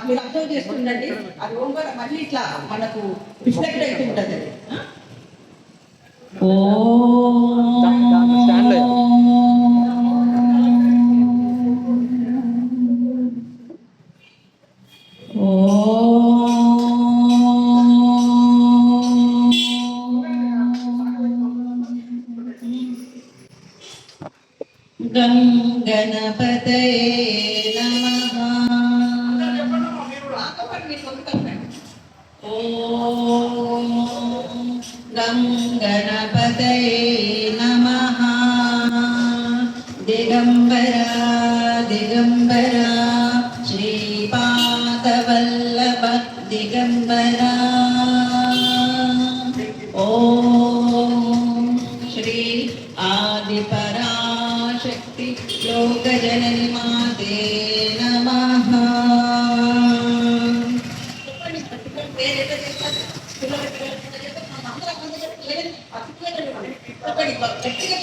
మీరు అబ్జర్వ్ చేస్తుండండి. అది ఓంకారం మళ్ళీ ఇట్లా మనకు రిఫ్లెక్ట్ అవుతుంటది అది. ఓ గం గణపతయే నమః. ఓం గం గణపతయే నమః. దిగంబర దిగంబర శ్రీపాదవల్లభ దిగంబర. ఓం శ్రీ ఆదిపరాశక్తి లోకజనని మాతే నమః.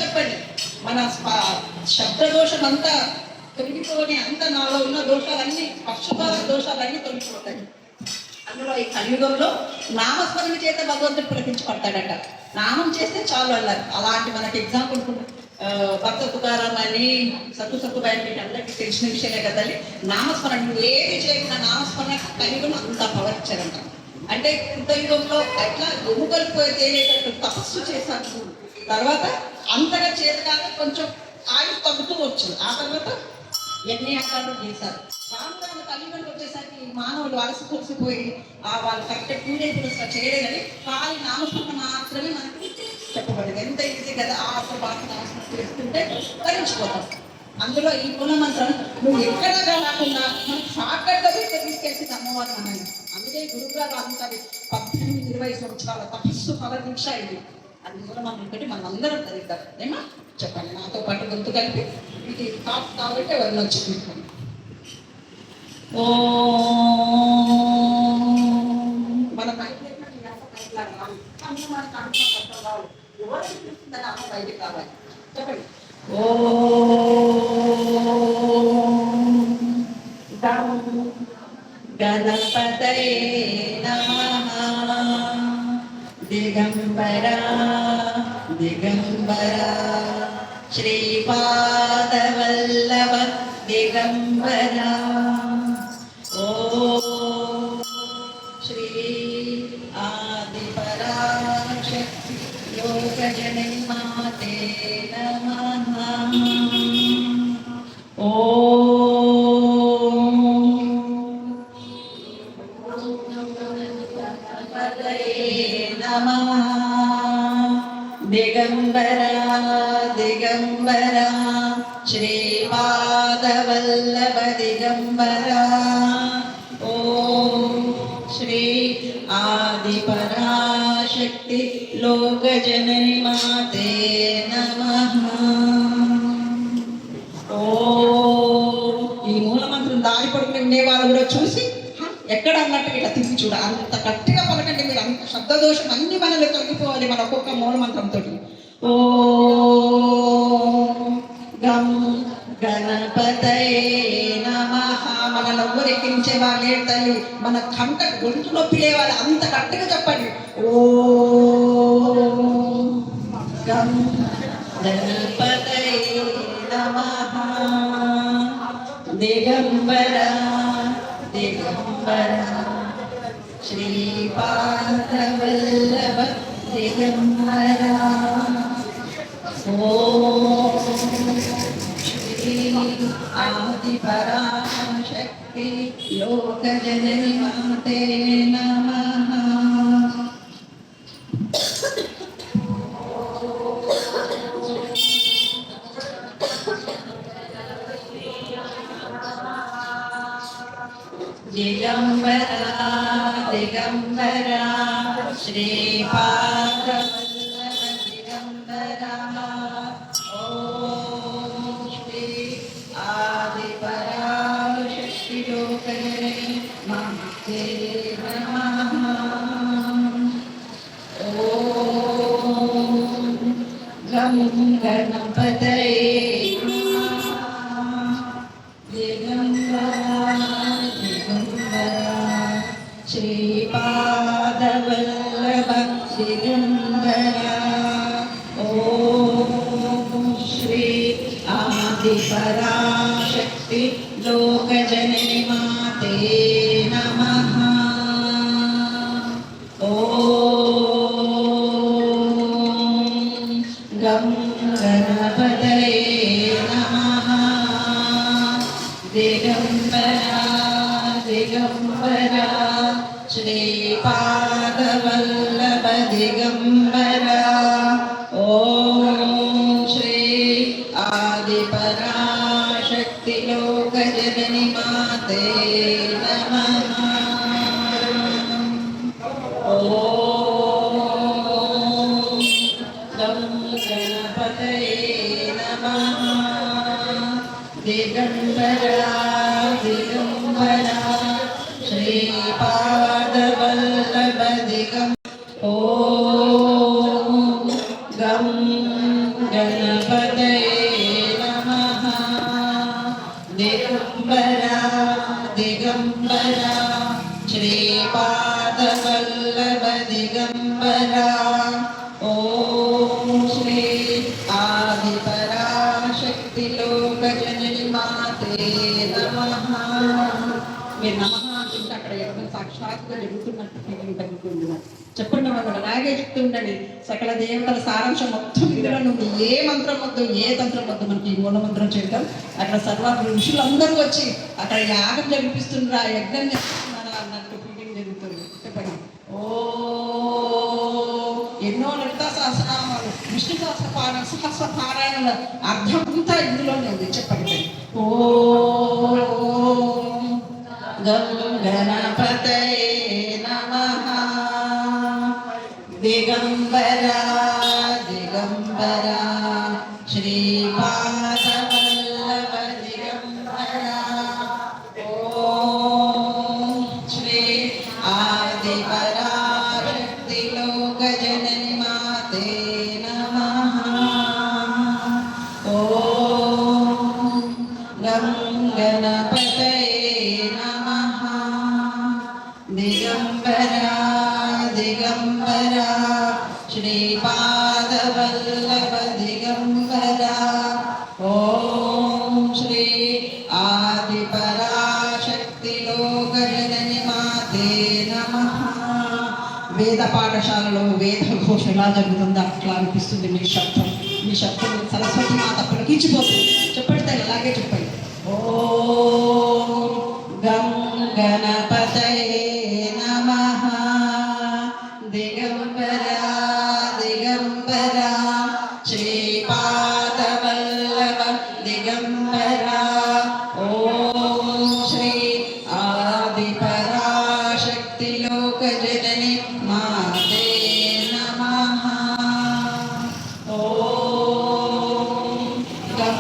చెప్పండి. మన శబ్దదోషం అంతా తొలగిపోని అంత నాలో ఉన్న దోషాలన్నీ పక్షపాత దోషాలన్నీ తొలగిపోతాయి. అందులో ఈ కలియుగంలో నామస్మరణ చేత భగవంతుడు ప్రకటించబడతాడట. నామం చేస్తే చాలు అన్నారు. అలాంటి మనకి ఎగ్జాంపుల్ భక్త తుకారాం అని సత్తుబాయి అందరికీ తెలిసిన విషయమే కదండి. నామస్మరణ ఏది చేయకుండా నామస్మరణ కలియుగంలో అంత పవర్ ఇచ్చారంట. అంటే కృతయుగంలో ఎట్లా ఎముకలు తేలేటట్టు తపస్సు చేశారు. తర్వాత అంతగా చేతగానే కొంచెం ఆయుష్ తగ్గుతూ వచ్చింది. ఆ తర్వాత యజ్ఞయాగాలు చేశారు. రాను కలియుగంలో వచ్చేసరికి మానవులు అలసి కొలిసిపోయి వాళ్ళు కరెక్ట్ పూజలు చేయలేదని ఖాళీ నామస్మరణ మాత్రమే మనకి చెప్పబడింది. ఎంత ఈజీ కదా. ఆతో పాటు నామస్మరణ చేస్తుంటే తరించిపోతాం. అందులో ఈ మూల మంత్రం నువ్వు ఎక్కడ కాకుండా షార్ట్ కట్ దగ్గర తీసుకెళ్తుంది అమ్మవారు మనల్ని. అందుకే గురువుగారు అంత 18-20 సంవత్సరాల తపస్సు ఫల దీక్ష ఇది. అది మూల మంత్రం పెట్టి మనం అందరం ధరిద్దాం. ఏమా చెప్పండి నాతో పాటు గొంతు కలిపి. ఇది టాప్ కాబట్టి ఎవరిని వచ్చి ఓ మన బయటకు కావాలి. చెప్పండి. ఓ గణపతయే నమః. దిగంబర దిగంబర శ్రీపాదవల్లభ దిగంబర. ఓ శ్రీ ఆదిపరాశక్తి లోకజనని మాతే నమః. ఓ దిగంబర దిగంబర శ్రీపాదవల్లభ దిగంబర. ఓం శ్రీ ఆదిపరాశక్తి లోకజనని మాతే నమః. ఓ ఈ మూలమంత్రం దారి పడుకుని ఉండే వాళ్ళు కూడా చూసి ఎక్కడ అన్నట్టు ఇట్లా తిరిగి చూడ. అంత గట్టిగా పలకండి మీరు. అంత శబ్దదోషం అన్ని మనలో తొలగిపోవాలి మన ఒక్కొక్క మూలమంత్రంతో. ఓ గం గణపతయే నమః. మన నవ్వురు ఎక్కించే వాళ్ళే తల్లి. మన కంట గొంతు నొప్పి లేవాలి. అంత గట్టిగా చెప్పండి. ఓ గం గణపతయే నమః. దిగంబర దిగంబర శ్రీపాదవల్లభ దిగంబర. ఓం శ్రీ ఆదిపరాశక్తి లోకజనని మాతే నమః. దిగంబర దిగంబర శ్రీపాదవల్లభ దిగంబర. ఓం శ్రీ ఆదిపరాశక్తి లోకజనని మాతే నమః. ఓం గం గణపతయే आदिपराशक्ति लोकजननी माते नमः। गं गणपतये नमः। दिगंबरा दिगंबरा श्रीपादवल्लभ दिगंबरा। ओम श्री आदिपराशक्ति लोकजननी माते नमः। दिगंबरा दिगंबरा श्रीपादवल्लभ दिगंबरा। ओम गं गणपतये नमः। दिगंबरा दिगंबरा श्रीपादवल्लभ दिगंबरा। ओम श्री आदिपराशक्ति लोकजननी माते नमः। మీరు నమః అంటే అక్కడ ఎవరైనా సాక్షాత్తుగా జరుగుతున్నట్టు ఫీలింగ్ తగ్గుతుంది. చెప్పండి మనం అలాగే చెప్తూ ఉండండి. సకల దేవతల సారాంశం మొత్తం ఇందులో నుండి ఏ మంత్రం వద్దు ఏ తంత్రం వద్దు మనకి ఈ మూల మంత్రం చేయడం. అక్కడ సర్వ ఋషులందరూ వచ్చి అక్కడ యాగం జరిపిస్తున్నారు, ఆ యజ్ఞం చేస్తున్నారు అన్నట్టు ఫీలింగ్ జరుగుతుంది. చెప్పండి. ఓ ఎన్నో లలితా సహస్రనామాలు విష్ణు సహస్ర పారాయణల అర్థం అంతా ఇందులోనే ఉంది. చెప్పండి. ఓ గం గణపతయే నమః. దిగంబరా దిగంబరా శ్రీపాదవల్లభ దిగంబరా. ఓం శ్రీ ఆదిపరాశక్తి లోకజనని మాతే నమః. ఓం గం గణపతయే నమః. దిగంబరా దిగంబరా శ్రీపాదవల్లభ దిగంబరా. ఓం శ్రీ ఆదిపరాశక్తి లోకజనని మాతే నమః. వేద పాఠశాలలో వేద ఘోష ఎలా జరుగుతుందో అట్లా అనిపిస్తుంది మీ శబ్దం. మీ శబ్దం సరస్వతి మాత పులకించిపోతుంది. చెప్పండి తల్లి, అలాగే చెప్పండి. ఓం గం గణపతయే నమః. దిగంబరా దిగంబరా శ్రీపాదవల్లభ దిగంబరా. ఓం శ్రీ ఆదిపరాశక్తి లోకజనని మాతే నమః. ఓం గం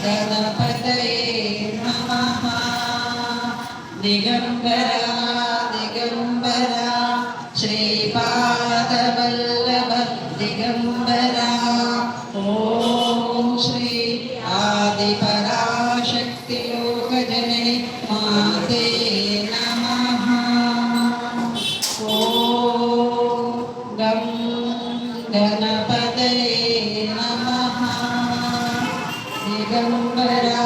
గణపతయే నమః. దిగంబరా దిగంబరా శ్రీపాదవల్లభ దిగంబరా. ఓం శ్రీ ఆదిపరాశక్తి లోకజనని మాతే నమః. ఓం గం గణపతయే నమః. దిగంబరా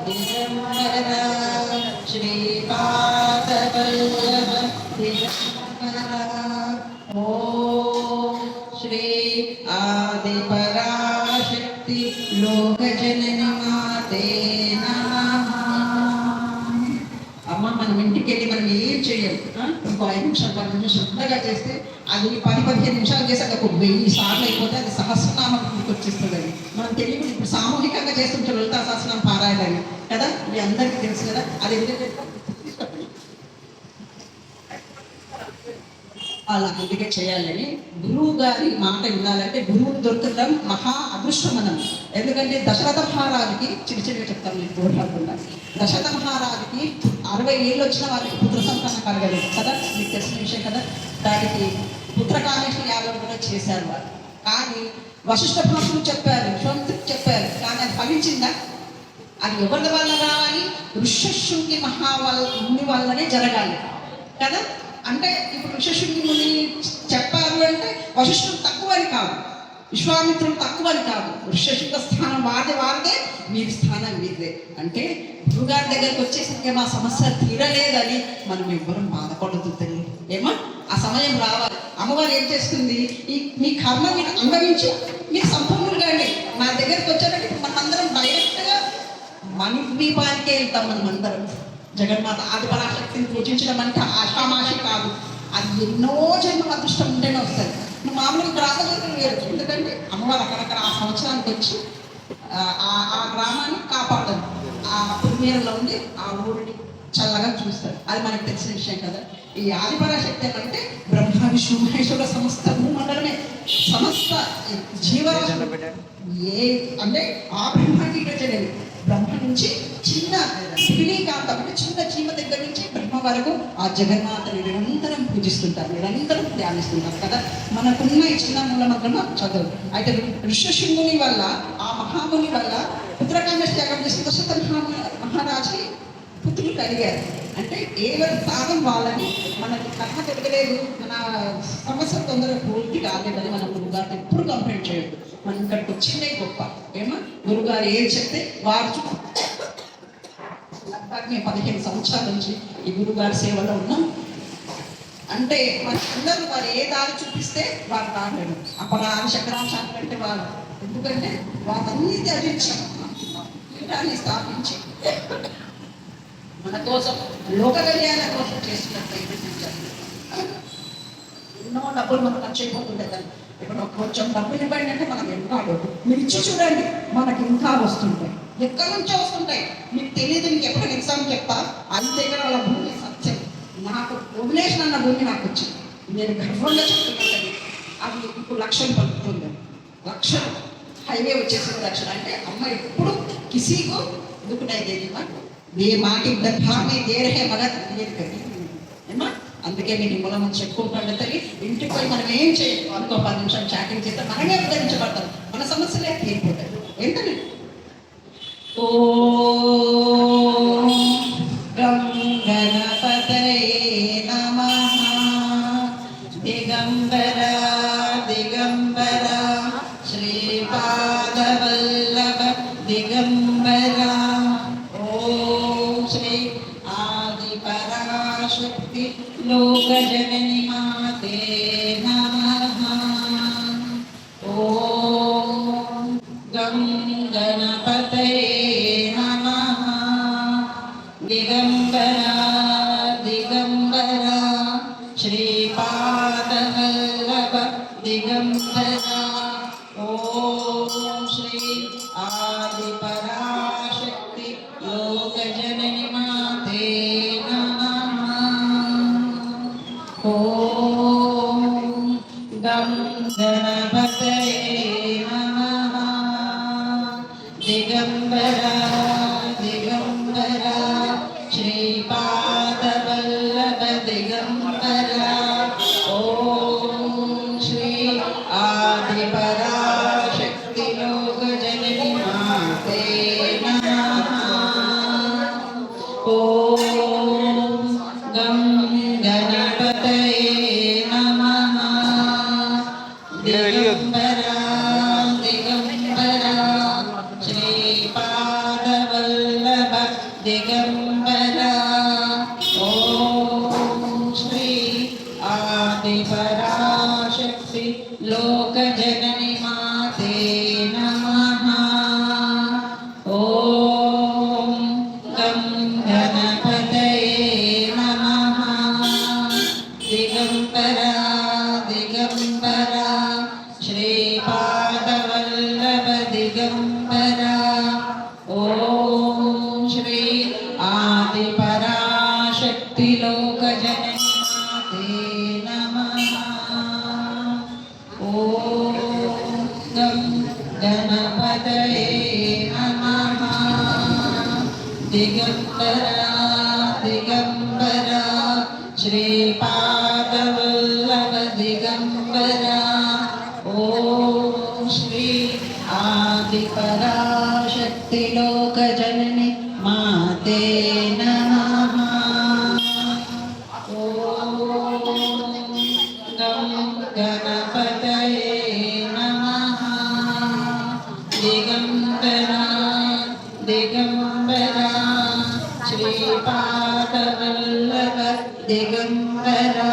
దిగంబరా శ్రీపాదవల్లభ దిగంబరా. ఓం శ్రీ ఆదిపరాశక్తి లోకజనని మాతే నమః. అమ్మ మనం ఇంటికి వెళ్ళి మనం ఏం చేయం, ఇంకో 5 నిమిషాలు 10 నిమిషాలు శ్రద్ధగా చేస్తే అది 10-15 నిమిషాలు చేసాక ఒక 1000 సార్లు అయిపోతే అది సహస్రనామం వచ్చేస్తుంది. అది మనం తెలియదు. ఇప్పుడు సామూహికంగా చేస్తుంటాం లలితా సహస్రనామం పారాయణ కదా, మీ అందరికీ తెలుసు కదా. అది ఎందుకంటే అలా అందుకే చేయాలని గురువు గారి మాట వినాలంటే గురువుని దొరకడం మహా అదృష్టం మనం. ఎందుకంటే దశరథ మహారాజుకి చిన్న చెప్తాను నేను పోరాడకుండా. దశరథ మహారాజుకి 60 ఏళ్ళు వచ్చిన వారికి పుత్ర సంతానం కలగలేదు కదా, మీకు తెలిసిన విషయం కదా. దానికి పుత్రకామేష్టి యాగం కూడా చేశారు వారు. కానీ వశిష్ఠ మహర్షులు చెప్పారు, విశ్వామిత్రుడు చెప్పారు, కానీ అది ఫలించిందా? అది ఎవరి వల్ల రావాలి? ఋష్యశృంగి ముని వల్లనే జరగాలి కదా. అంటే ఇప్పుడు ఋష్యశృంగి ముని చెప్పారు అంటే వశిష్ఠుడు తక్కువ అని కాదు విశ్వామిత్రుడు తక్కువ అని కాదు, ఋష్యశృంగ స్థానం వారిదే, వీరి స్థానం వీరిదే. అంటే గురుగారి దగ్గరకు వచ్చేసరికి మా సమస్య తీరలేదని మనం ఎవ్వరం బాధపడదు తల్లి. ఏమో ఆ సమయం రావాలి. అమ్మవారు ఏం చేస్తుంది, మీ కర్మ మీరు అనుభవించి మీరు సంపూర్ణంగా అండి నా దగ్గరకు వచ్చారంటే మనమందరం డైరెక్ట్గా మణిద్వీపానికే వెళ్తాం. మనమందరం జగన్మాత ఆదిపరాశక్తిని పూజించడం అంటే ఆషామాషి కాదు. అది ఎన్నో జన్మల అదృష్టం ఉంటేనే వస్తుంది. నువ్వు మామూలుగా గ్రామాలకు వేరు. ఎందుకంటే అమ్మవారు అక్కడక్కడ ఆ సంవత్సరానికి వచ్చి ఆ గ్రామాన్ని కాపాడదు. ఆ పుణ్యంలో ఉండి ఆ ఊరిని చల్లగా చూస్తారు. అది మనకు తెలిసిన విషయం కదా. ఈ ఆదిపరాశక్తి అంటే బ్రహ్మ విష్ణు మహేశ్వర సమస్త భూమండలమే, సమస్త జీవరాశి ఏ అంటే ఆ బ్రహ్మకి తెలియదు. బ్రహ్మ నుంచి చిన్న శివిలీకాంతం అంటే చిన్న చీమ దగ్గర నుంచి బ్రహ్మ వరకు ఆ జగన్మాతని నిరంతరం పూజిస్తుంటారు, నిరంతరం ధ్యానిస్తుంటారు కదా. మనకున్న ఈ చిన్న మూలమంత్రం చదువు. అయితే ఋష్యశృంగుని వల్ల, ఆ మహాముని వల్ల పుత్రకాండ త్యాగం చేసిన దశరథ మహారాజుకి పుత్రులు కలిగారు. అంటే ఎవరి స్థానం వాళ్ళని మనకి కథ తెలియలేదు, మన సమస్య తొందరగా పూర్తి కాలేదని మనం గురుగారిని ఎప్పుడు కంప్లైంట్ చేయొద్దు. మనం ఇక్కడికి వచ్చిందే గొప్ప. ఏమో గురుగారు ఏం చెప్తే వారు మేము 15 సంవత్సరాల నుంచి ఈ గురుగారి సేవలో ఉన్నాం. అంటే అందరూ వారు ఏ దారి చూపిస్తే వారు రాలేడు. అపరాధ శంకరాచార్యులు అంటే వాళ్ళు, ఎందుకంటే వాళ్ళన్నీ త్యజించి పీఠాన్ని స్థాపించి మన కోసం లోక కళ్యాణ కోసం చేస్తున్నట్టు ఎన్నో డబ్బులు మనం ఖర్చు అయిపోతుండేదాన్ని. ఇప్పుడు కొంచెం డబ్బులు ఇవ్వండి అంటే మనం వెళ్తాడు. మీరు ఇచ్చి చూడండి, మనకి ఇంకా వస్తుంటాయి, ఎక్కడి నుంచో వస్తుంటాయి. మీకు తెలియదు. మీకు ఎప్పుడైనా ఎగ్జామ్ చెప్తా, 5 ఎకరాల భూమి సత్యం నాకు ఓబులేషన్ అన్న భూమి నాకు వచ్చింది. నేను గర్వంగా చెప్తున్నాను. అది ఇప్పుడు 1,00,000 పలుకుతుంది. 1,00,000 హైవే వచ్చేసింది. 1,00,000 అంటే అమ్మ ఎప్పుడు కిసీకు దుక్కున్నాయి దేనిమా ఏ మాట భామే దేరహే మగ తెలియదు కదా. ఏమా అందుకే నేను మూలం చెప్పుకుంటాను తల్లి. ఇంటికి పోయి మనం ఏం చేయాలి అనుకో, 10 నిమిషాలు చాటింగ్ చేస్తే మనమే ఉద్ధరించబడతాం, మన సమస్యలే తీరిపోతాయి. ఏంటని ఓం గం గణపతయే నమః. దిగంబర దిగంబర శ్రీపాదవల్లభ దిగంబర. ఓం శ్రీ ఆదిపరాశక్తి లోకజనని మాతే నమః. ఓం గం గణపతయే నమః. దిగంబర దిగంబర శ్రీపాదవల్లభ దిగంబర. ఓం శ్రీ ఆదిపరాశక్తి లోకజనని మాతే నమః. ఓం గం గణపతయే నమః. దిగంబర దిగంబర శ్రీపాదవల్లభ దిగంబర. ఓం శ్రీ ఆదిపరాశక్తి లోకజనని మాతే నమః. ఓం గం గణపతయే నమః. దిగంబర దిగంబర శ్రీపాదవల్లభ దిగంబర. ఓం శ్రీ ఆదిపరాశక్తి లోకజనని మాతే నమః. ఓం గం గణపతయే నమః. దిగంబర దిగంబర శ్రీపాదవల్లభ దిగంబర. ఓం శ్రీ ఆదిపరాశక్తి లోకజనని మాతే నమః. ఓం గం గణపతయే నమః. దిగంబర దిగంబర శ్రీపాదవల్లభ దిగంబర. ఓం శ్రీ ఆదిపరాశక్తి లోకజనని మాతే నమః. ఓం గం గణపతయే నమః. దిగంబరా